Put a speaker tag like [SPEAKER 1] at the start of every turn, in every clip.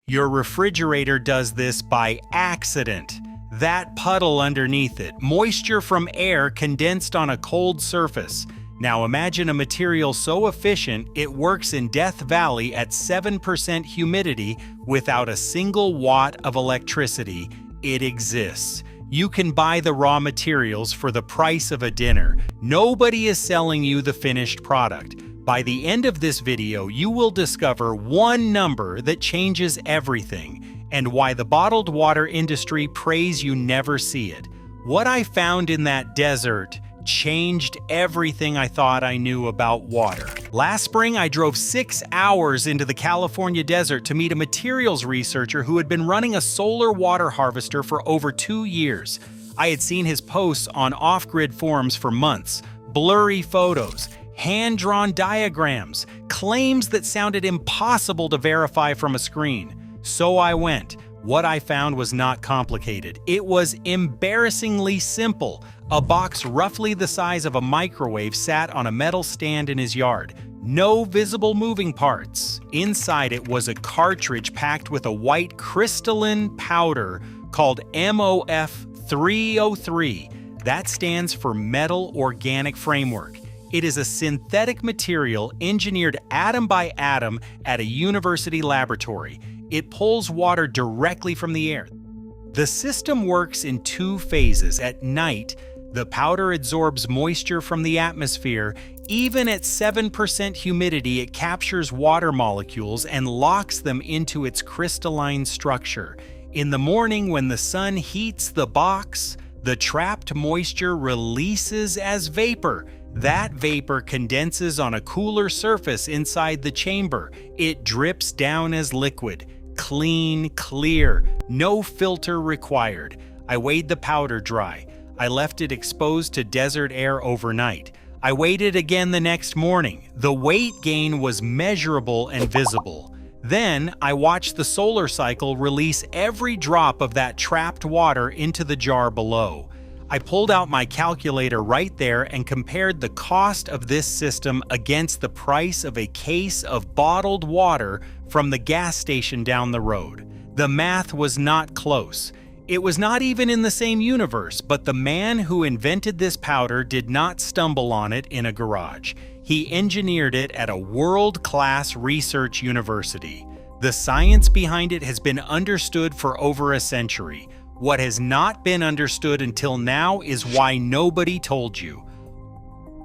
[SPEAKER 1] Your refrigerator does this by accident. That puddle underneath it, moisture from air condensed on a cold surface. Now imagine a material so efficient it works in Death Valley at 7% humidity without a single watt of electricity. It exists. You can buy the raw materials for the price of a dinner. Nobody is selling you the finished product. By the end of this video, you will discover one number that changes everything, and why the bottled water industry prays you never see it. What I found in that desert changed everything I thought I knew about water. Last spring, I drove 6 hours into the California desert to meet a materials researcher who had been running a solar water harvester for over 2 years. I had seen his posts on off-grid forums for months, blurry photos, hand-drawn diagrams, claims that sounded impossible to verify from a screen. So I went. What I found was not complicated. It was embarrassingly simple. A box roughly the size of a microwave sat on a metal stand in his yard. No visible moving parts. Inside it was a cartridge packed with a white crystalline powder called MOF 303. That stands for Metal Organic Framework. It is a synthetic material engineered atom by atom at a university laboratory. It pulls water directly from the air. The system works in 2 phases. At night, the powder absorbs moisture from the atmosphere. Even at 7% humidity, it captures water molecules and locks them into its crystalline structure. In the morning, when the sun heats the box, the trapped moisture releases as vapor. That vapor condenses on a cooler surface inside the chamber. It drips down as liquid. Clean, clear, no filter required. I weighed the powder dry. I left it exposed to desert air overnight. I weighed it again the next morning. The weight gain was measurable and visible. Then I watched the solar cycle release every drop of that trapped water into the jar below. I pulled out my calculator right there and compared the cost of this system against the price of a case of bottled water from the gas station down the road. The math was not close. It was not even in the same universe, but the man who invented this powder did not stumble on it in a garage. He engineered it at a world-class research university. The science behind it has been understood for over a century. What has not been understood until now is why nobody told you.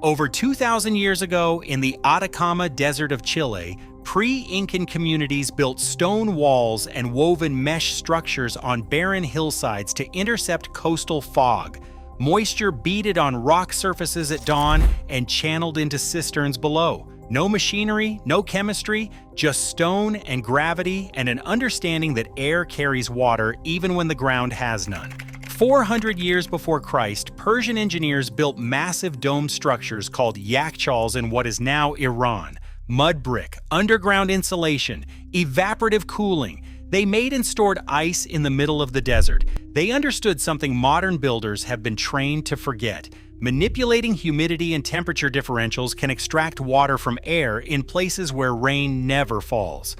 [SPEAKER 1] Over 2,000 years ago, in the Atacama Desert of Chile, pre-Incan communities built stone walls and woven mesh structures on barren hillsides to intercept coastal fog. Moisture beaded on rock surfaces at dawn and channeled into cisterns below. No machinery, no chemistry, just stone and gravity and an understanding that air carries water even when the ground has none. 400 years before Christ, Persian engineers built massive dome structures called yakchals in what is now Iran. Mud brick, underground insulation, evaporative cooling. They made and stored ice in the middle of the desert. They understood something modern builders have been trained to forget. Manipulating humidity and temperature differentials can extract water from air in places where rain never falls.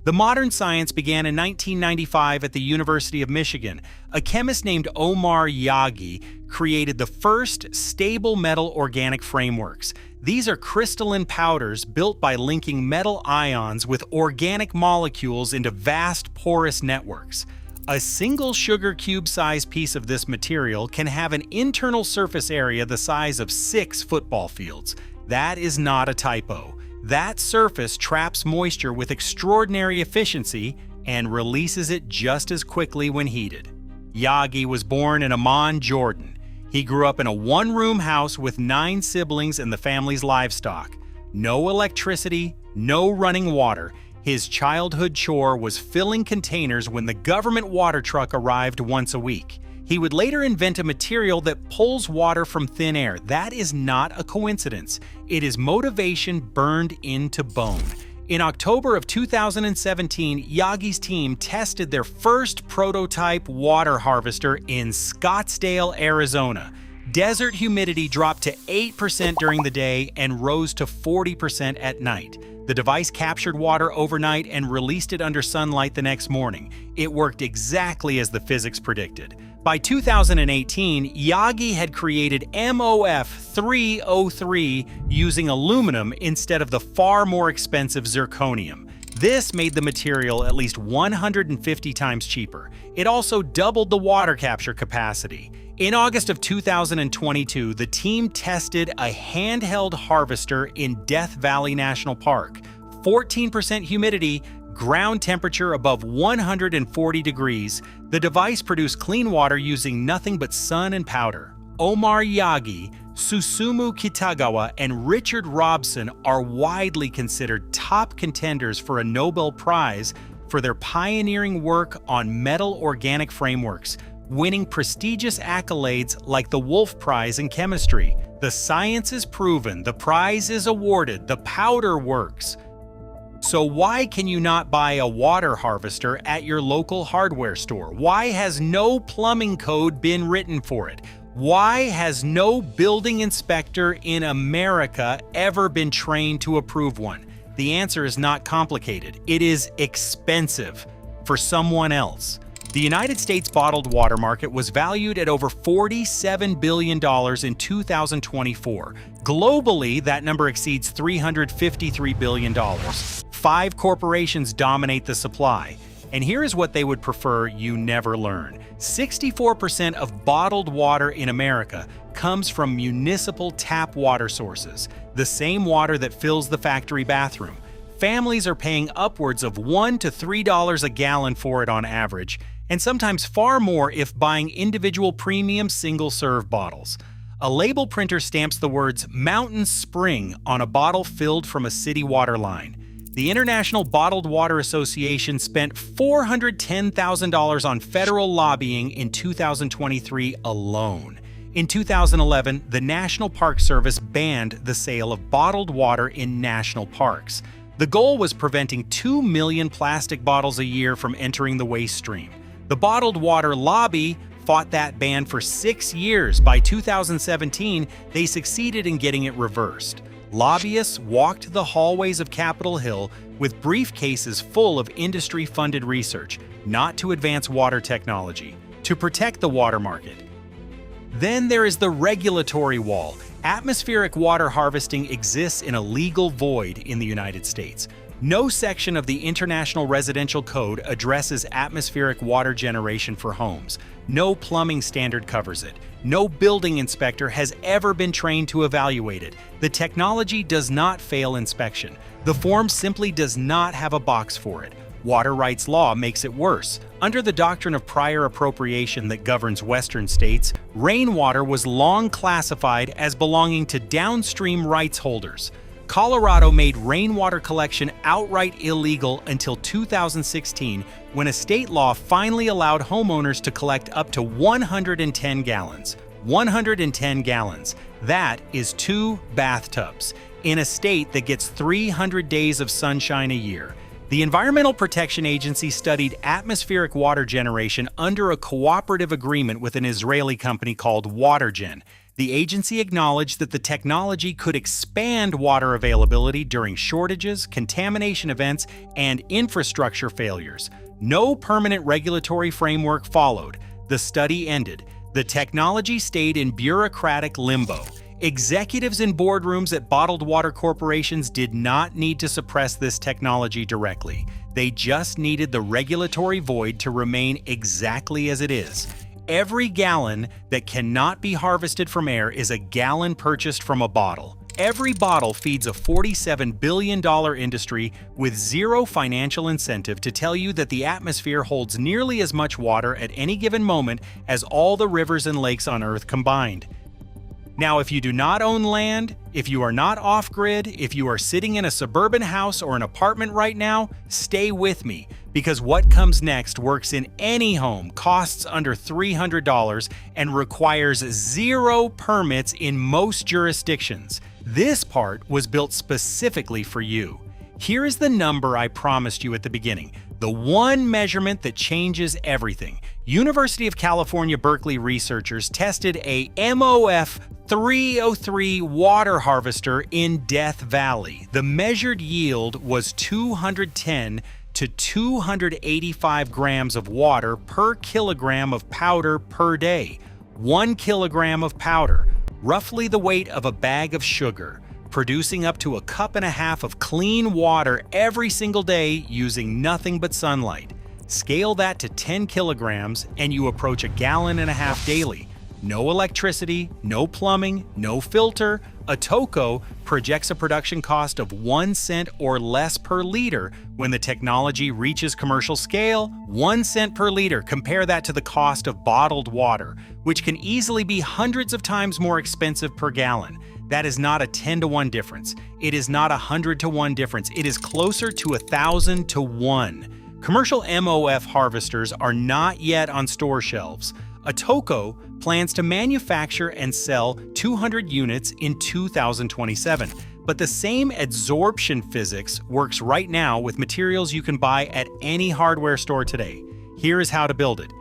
[SPEAKER 1] The modern science began in 1995 at the University of Michigan. A chemist named Omar Yaghi created the first stable metal organic frameworks. These are crystalline powders built by linking metal ions with organic molecules into vast porous networks. A single sugar cube-sized piece of this material can have an internal surface area the size of 6 football fields. That is not a typo. That surface traps moisture with extraordinary efficiency and releases it just as quickly when heated. Yaghi was born in Amman, Jordan. He grew up in a one-room house with 9 siblings and the family's livestock. No electricity, no running water. His childhood chore was filling containers when the government water truck arrived once a week. He would later invent a material that pulls water from thin air. That is not a coincidence. It is motivation burned into bone. In October of 2017, Yaghi's team tested their first prototype water harvester in Scottsdale, Arizona. Desert humidity dropped to 8% during the day and rose to 40% at night. The device captured water overnight and released it under sunlight the next morning. It worked exactly as the physics predicted. By 2018, Yagi had created MOF303 using aluminum instead of the far more expensive zirconium. This made the material at least 150 times cheaper. It also doubled the water capture capacity. In August of 2022, the team tested a handheld harvester in Death Valley National Park. 14% humidity, ground temperature above 140 degrees, the device produced clean water using nothing but sun and powder. Omar Yagi, Susumu Kitagawa, and Richard Robson are widely considered top contenders for a Nobel Prize for their pioneering work on metal organic frameworks, winning prestigious accolades like the Wolf Prize in chemistry. The science is proven, the prize is awarded, the powder works. So why can you not buy a water harvester at your local hardware store? Why has no plumbing code been written for it? Why has no building inspector in America ever been trained to approve one? The answer is not complicated. It is expensive for someone else. The United States bottled water market was valued at over $47 billion in 2024. Globally, that number exceeds $353 billion. 5 corporations dominate the supply. And here is what they would prefer you never learn. 64% of bottled water in America comes from municipal tap water sources, the same water that fills the factory bathroom. Families are paying upwards of $1 to $3 a gallon for it on average, and sometimes far more if buying individual premium single-serve bottles. A label printer stamps the words Mountain Spring on a bottle filled from a city water line. The International Bottled Water Association spent $410,000 on federal lobbying in 2023 alone. In 2011, the National Park Service banned the sale of bottled water in national parks. The goal was preventing 2 million plastic bottles a year from entering the waste stream. The bottled water lobby fought that ban for 6 years. By 2017, they succeeded in getting it reversed. Lobbyists walked the hallways of Capitol Hill with briefcases full of industry-funded research, not to advance water technology, to protect the water market. Then there is the regulatory wall. Atmospheric water harvesting exists in a legal void in the United States. No section of the International Residential Code addresses atmospheric water generation for homes. No plumbing standard covers it. No building inspector has ever been trained to evaluate it. The technology does not fail inspection. The form simply does not have a box for it. Water rights law makes it worse. Under the doctrine of prior appropriation that governs Western states, rainwater was long classified as belonging to downstream rights holders. Colorado made rainwater collection outright illegal until 2016, when a state law finally allowed homeowners to collect up to 110 gallons. 110 gallons. That is 2 bathtubs in a state that gets 300 days of sunshine a year. The Environmental Protection Agency studied atmospheric water generation under a cooperative agreement with an Israeli company called WaterGen. The agency acknowledged that the technology could expand water availability during shortages, contamination events, and infrastructure failures. No permanent regulatory framework followed. The study ended. The technology stayed in bureaucratic limbo. Executives in boardrooms at bottled water corporations did not need to suppress this technology directly. They just needed the regulatory void to remain exactly as it is. Every gallon that cannot be harvested from air is a gallon purchased from a bottle. Every bottle feeds a $47 billion industry with zero financial incentive to tell you that the atmosphere holds nearly as much water at any given moment as all the rivers and lakes on Earth combined. Now, if you do not own land, if you are not off-grid, if you are sitting in a suburban house or an apartment right now, stay with me, because what comes next works in any home, costs under $300, and requires 0 permits in most jurisdictions. This part was built specifically for you. Here is the number I promised you at the beginning, the one measurement that changes everything. University of California, Berkeley researchers tested a MOF 303 water harvester in Death Valley. The measured yield was 210 to 285 grams of water per kilogram of powder per day. 1 kilogram of powder, roughly the weight of a bag of sugar, producing up to a cup and a half of clean water every single day using nothing but sunlight. Scale that to 10 kilograms and you approach a gallon and a half daily. No electricity, no plumbing, no filter. Atacama projects a production cost of 1 cent or less per liter when the technology reaches commercial scale. 1 cent per liter. Compare that to the cost of bottled water, which can easily be hundreds of times more expensive per gallon. That is not a 10-to-1 difference. It is not a 100-to-1 difference. It is closer to 1,000 to 1. Commercial MOF harvesters are not yet on store shelves. Atacama plans to manufacture and sell 200 units in 2027. But the same adsorption physics works right now with materials you can buy at any hardware store today. Here is how to build it.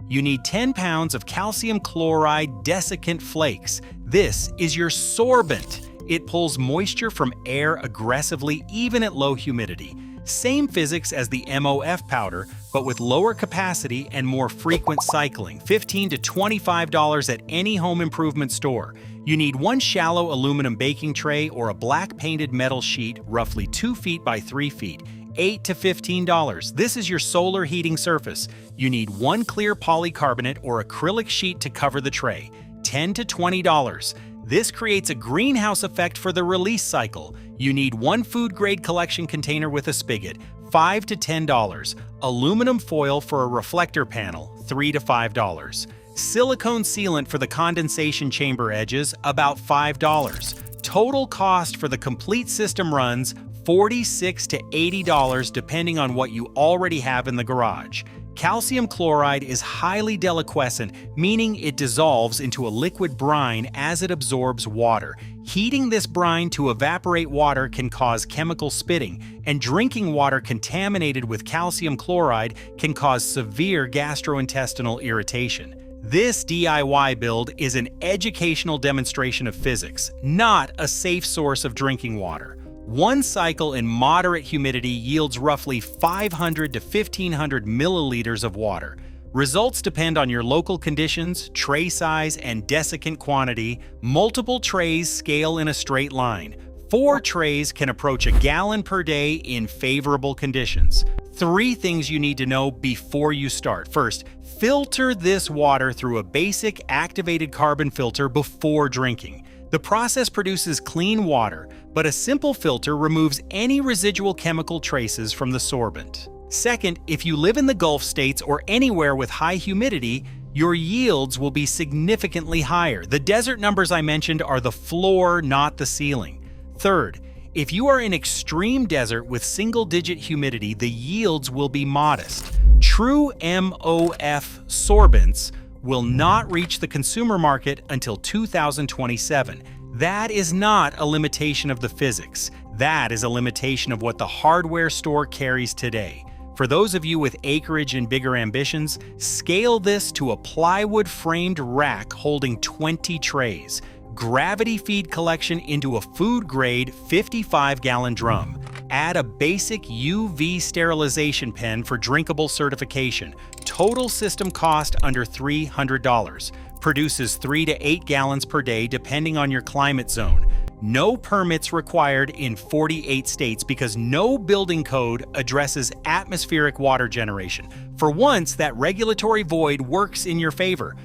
[SPEAKER 1] You need 10 pounds of calcium chloride desiccant flakes. This is your sorbent. It pulls moisture from air aggressively, even at low humidity. Same physics as the MOF powder, but with lower capacity and more frequent cycling. $15 to $25 at any home improvement store. You need 1 shallow aluminum baking tray or a black painted metal sheet, roughly 2 feet by 3 feet. $8 to $15. This is your solar heating surface. You need 1 clear polycarbonate or acrylic sheet to cover the tray. $10 to $20. This creates a greenhouse effect for the release cycle. You need 1 food-grade collection container with a spigot, $5 to $10. Aluminum foil for a reflector panel, $3 to $5. Silicone sealant for the condensation chamber edges, about $5. Total cost for the complete system runs $46 to $80 depending on what you already have in the garage. Calcium chloride is highly deliquescent, meaning it dissolves into a liquid brine as it absorbs water. Heating this brine to evaporate water can cause chemical spitting, and drinking water contaminated with calcium chloride can cause severe gastrointestinal irritation. This DIY build is an educational demonstration of physics, not a safe source of drinking water. 1 cycle in moderate humidity yields roughly 500 to 1,500 milliliters of water. Results depend on your local conditions, tray size, and desiccant quantity. Multiple trays scale in a straight line. 4 trays can approach a gallon per day in favorable conditions. 3 things you need to know before you start. First, filter this water through a basic activated carbon filter before drinking. The process produces clean water, but a simple filter removes any residual chemical traces from the sorbent. Second, if you live in the Gulf states or anywhere with high humidity, your yields will be significantly higher. The desert numbers I mentioned are the floor, not the ceiling. Third, if you are in extreme desert with single-digit humidity, the yields will be modest. True MOF sorbents will not reach the consumer market until 2027. That is not a limitation of the physics. That is a limitation of what the hardware store carries today. For those of you with acreage and bigger ambitions, scale this to a plywood-framed rack holding 20 trays. Gravity feed collection into a food-grade 55-gallon drum. Add a basic UV sterilization pen for drinkable certification. Total system cost under $300. Produces 3 to 8 gallons per day depending on your climate zone. No permits required in 48 states because no building code addresses atmospheric water generation. For once, that regulatory void works in your favor.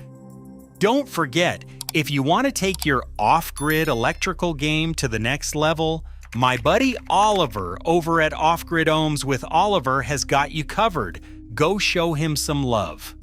[SPEAKER 1] Don't forget, if you want to take your off-grid electrical game to the next level, my buddy Oliver over at Off Grid Ohms with Oliver has got you covered. Go show him some love.